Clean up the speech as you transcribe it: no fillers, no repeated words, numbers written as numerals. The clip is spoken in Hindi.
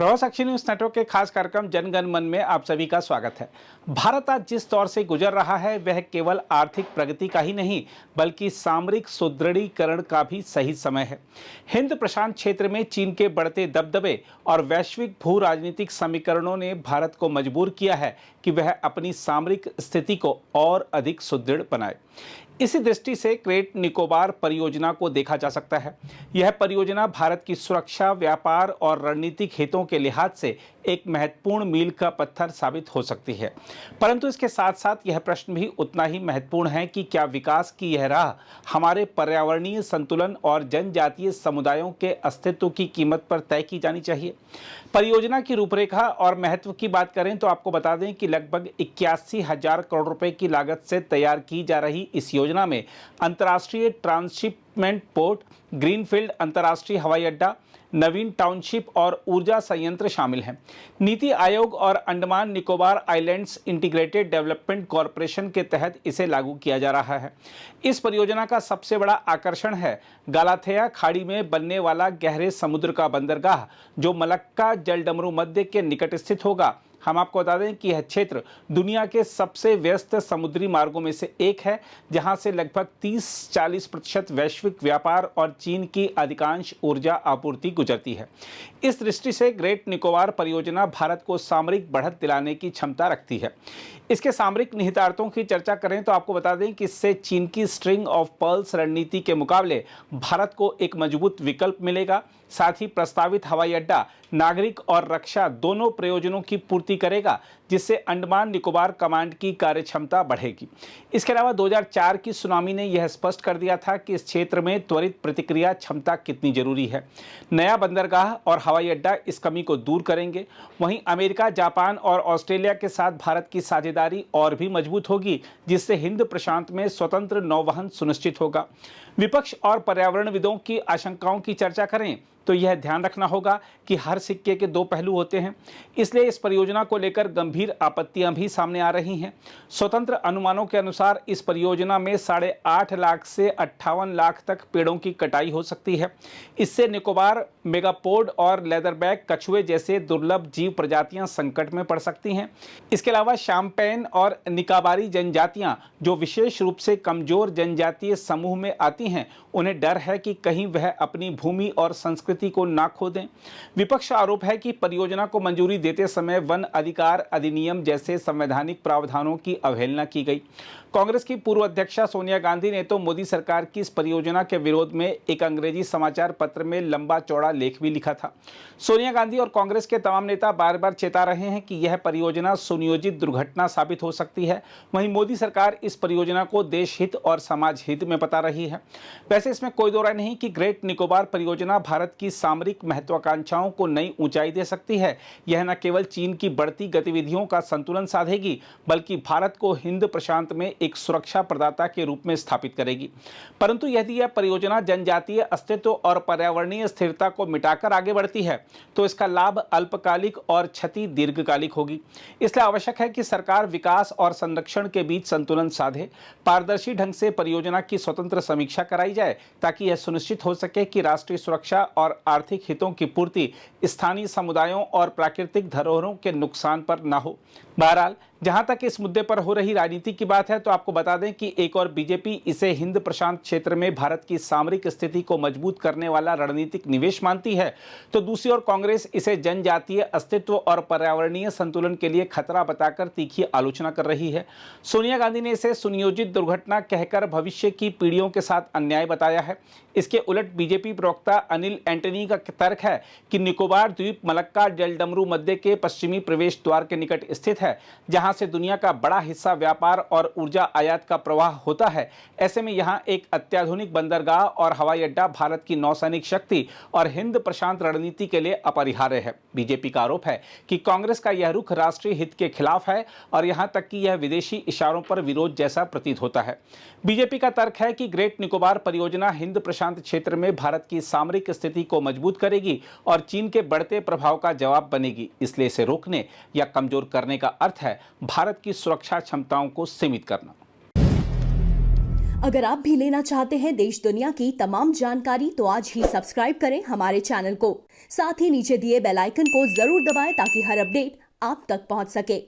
प्रवाह साक्षी न्यूज नेटवर्क के खास कार्यक्रम जन गण मन में आप सभी का स्वागत है। भारत आज जिस दौर से गुजर रहा है वह केवल आर्थिक प्रगति का ही नहीं बल्कि सामरिक सुदृढ़ीकरण का भी सही समय है। हिंद प्रशांत क्षेत्र में चीन के बढ़ते दबदबे और वैश्विक भू राजनीतिक समीकरणों ने भारत को मजबूर किया है कि वह अपनी सामरिक स्थिति को और अधिक सुदृढ़ बनाए। इसी दृष्टि से ग्रेट निकोबार परियोजना को देखा जा सकता है। यह परियोजना भारत की सुरक्षा, व्यापार और रणनीतिक हितों के लिहाज से एक महत्वपूर्ण मील का पत्थर साबित हो सकती है, परंतु इसके साथ साथ यह प्रश्न भी उतना ही महत्वपूर्ण है कि क्या विकास की यह राह हमारे पर्यावरणीय संतुलन और जनजातीय समुदायों के अस्तित्व की कीमत पर तय की जानी चाहिए। परियोजना की रूपरेखा और महत्व की बात करें तो आपको बता दें कि लगभग 81,000 करोड़ रुपए की लागत से तैयार की जा रही इस योजना में अंतर्राष्ट्रीय ट्रांसशिपमेंट पोर्ट, ग्रीनफील्ड अंतर्राष्ट्रीय हवाई अड्डा, नवीन टाउनशिप और ऊर्जा संयंत्र शामिल हैं। नीति आयोग और Andaman Nicobar islands integrated development corporation के तहत इसे लागू किया जा रहा है। इस परियोजना का सबसे बड़ा आकर्षण है गालाथेया खाड़ी में बनने वाला गहरे समुद्र का बंदरगाह, जो मलक्का जलडमरू मध्य के निकट स्थित होगा। हम आपको बता दें कि यह क्षेत्र दुनिया के सबसे व्यस्त समुद्री मार्गों में से एक है, जहां से लगभग 30-40% वैश्विक व्यापार और चीन की अधिकांश ऊर्जा आपूर्ति गुजरती है। इस दृष्टि से ग्रेट निकोबार परियोजना भारत को सामरिक बढ़त दिलाने की क्षमता रखती है। इसके सामरिक निहितार्थों की चर्चा करें तो आपको बता दें कि इससे चीन की स्ट्रिंग ऑफ पर्ल्स रणनीति के मुकाबले भारत को एक मजबूत विकल्प मिलेगा। साथ ही प्रस्तावित हवाई अड्डा नागरिक और रक्षा दोनों प्रयोजनों की पूर्ति करेगा, जिससे अंडमान निकोबार कमांड की कार्यक्षमता बढ़ेगी। इसके अलावा 2004 की सुनामी ने यह स्पष्ट कर दिया था कि इस क्षेत्र में त्वरित प्रतिक्रिया क्षमता कितनी जरूरी है। नया बंदरगाह और हवाई अड्डा इस कमी को दूर करेंगे। वहीं अमेरिका, जापान और ऑस्ट्रेलिया के साथ भारत की साझेदारी और भी मजबूत होगी, जिससे हिंद प्रशांत में स्वतंत्र नौवहन सुनिश्चित होगा। विपक्ष और पर्यावरणविदों की आशंकाओं की चर्चा करें तो यह ध्यान रखना होगा कि हर सिक्के के दो पहलू होते हैं, इसलिए इस परियोजना को लेकर गंभीर आपत्तियां भी सामने आ रही हैं। स्वतंत्र अनुमानों के अनुसार इस परियोजना में 8.5 लाख से 58 लाख तक पेड़ों की कटाई हो सकती है। इससे निकोबार मेगापोड और लेदरबैक कछुए जैसे दुर्लभ जीव प्रजातियां संकट में पड़ सकती हैं। इसके अलावा शाम्पेन और निकाबारी जनजातियां, जो विशेष रूप से कमजोर जनजातीय समूह में आती हैं, उन्हें डर है कि कहीं वह अपनी भूमि और संस्कृति को ना खो दें। विपक्ष का आरोप है कि परियोजना को मंजूरी देते समय वन अधिकार अधिनियम जैसे संवैधानिक प्रावधानों की अवहेलना की गई। कांग्रेस की पूर्व अध्यक्षा सोनिया गांधी ने तो मोदी सरकार की इस परियोजना के विरोध में एक अंग्रेजी समाचार पत्र में लंबा चौड़ा लेख भी लिखा था। सोनिया गांधी और कांग्रेस के तमाम नेता बार बार चेता रहे हैं कि यह परियोजना सुनियोजित दुर्घटना साबित हो सकती है। वहीं मोदी सरकार इस परियोजना को देश हित और समाज हित में बता रही है। वैसे इसमें कोई दो राय नहीं कि ग्रेट निकोबार परियोजना भारत की सामरिक महत्वाकांक्षाओं को नई ऊंचाई दे सकती है। यह न केवल चीन की बढ़ती गतिविधियों का संतुलन साधेगी, बल्कि भारत को हिंद प्रशांत में एक सुरक्षा प्रदाता के रूप में स्थापित करेगी। परंतु यदि यह परियोजना जनजातीय अस्तित्व और पर्यावरणीय स्थिरता को मिटाकर आगे बढ़ती है तो इसका लाभ अल्पकालिक और क्षति दीर्घकालिक होगी। इसलिए आवश्यक है कि सरकार विकास और संरक्षण के बीच संतुलन साधे। पारदर्शी ढंग से परियोजना की स्वतंत्र समीक्षा कराई जाए ताकि यह सुनिश्चित हो सके कि राष्ट्रीय सुरक्षा और आर्थिक हितों की पूर्ति स्थानीय समुदायों और प्राकृतिक धरोहरों के नुकसान पर न हो। बहरहाल, जहां तक इस मुद्दे पर हो रही राजनीति की बात है तो आपको बता दें कि एक और बीजेपी इसे हिंद प्रशांत क्षेत्र में भारत की सामरिक स्थिति को मजबूत करने वाला रणनीतिक निवेश मानती है, तो दूसरी ओर कांग्रेस इसे जनजातीय अस्तित्व और पर्यावरणीय संतुलन के लिए खतरा बताकर तीखी आलोचना कर रही है। सोनिया गांधी ने इसे सुनियोजित दुर्घटना कहकर भविष्य की पीढ़ियों के साथ अन्याय बताया है। इसके उलट बीजेपी प्रवक्ता अनिल एंटनी का तर्क है कि निकोबार द्वीप मलक्का जलडमरू मध्य के पश्चिमी प्रवेश द्वार के निकट स्थित है, जहां से दुनिया का बड़ा हिस्सा व्यापार और ऊर्जा आयात का प्रवाह होता है। ऐसे में यहां एक अत्याधुनिक बंदरगाह और हवाई अड्डा भारत की नौसैनिक शक्ति और हिंद प्रशांत रणनीति के लिए अपरिहार्य है। बीजेपी का आरोप है कि कांग्रेस का यह रुख राष्ट्रीय हित के खिलाफ है और यहां तक कि यह विदेशी इशारों पर विरोध जैसा प्रतीत होता है। बीजेपी का तर्क है कि ग्रेट निकोबार परियोजना हिंद प्रशांत क्षेत्र में भारत की सामरिक स्थिति को मजबूत करेगी और चीन के बढ़ते प्रभाव का जवाब बनेगी। इसलिए इसे रोकने या कमजोर करने का अर्थ है भारत की सुरक्षा क्षमताओं को सीमित करना। अगर आप भी लेना चाहते हैं देश दुनिया की तमाम जानकारी तो आज ही सब्सक्राइब करें हमारे चैनल को। साथ ही नीचे दिए बेल आइकन को जरूर दबाएं ताकि हर अपडेट आप तक पहुंच सके।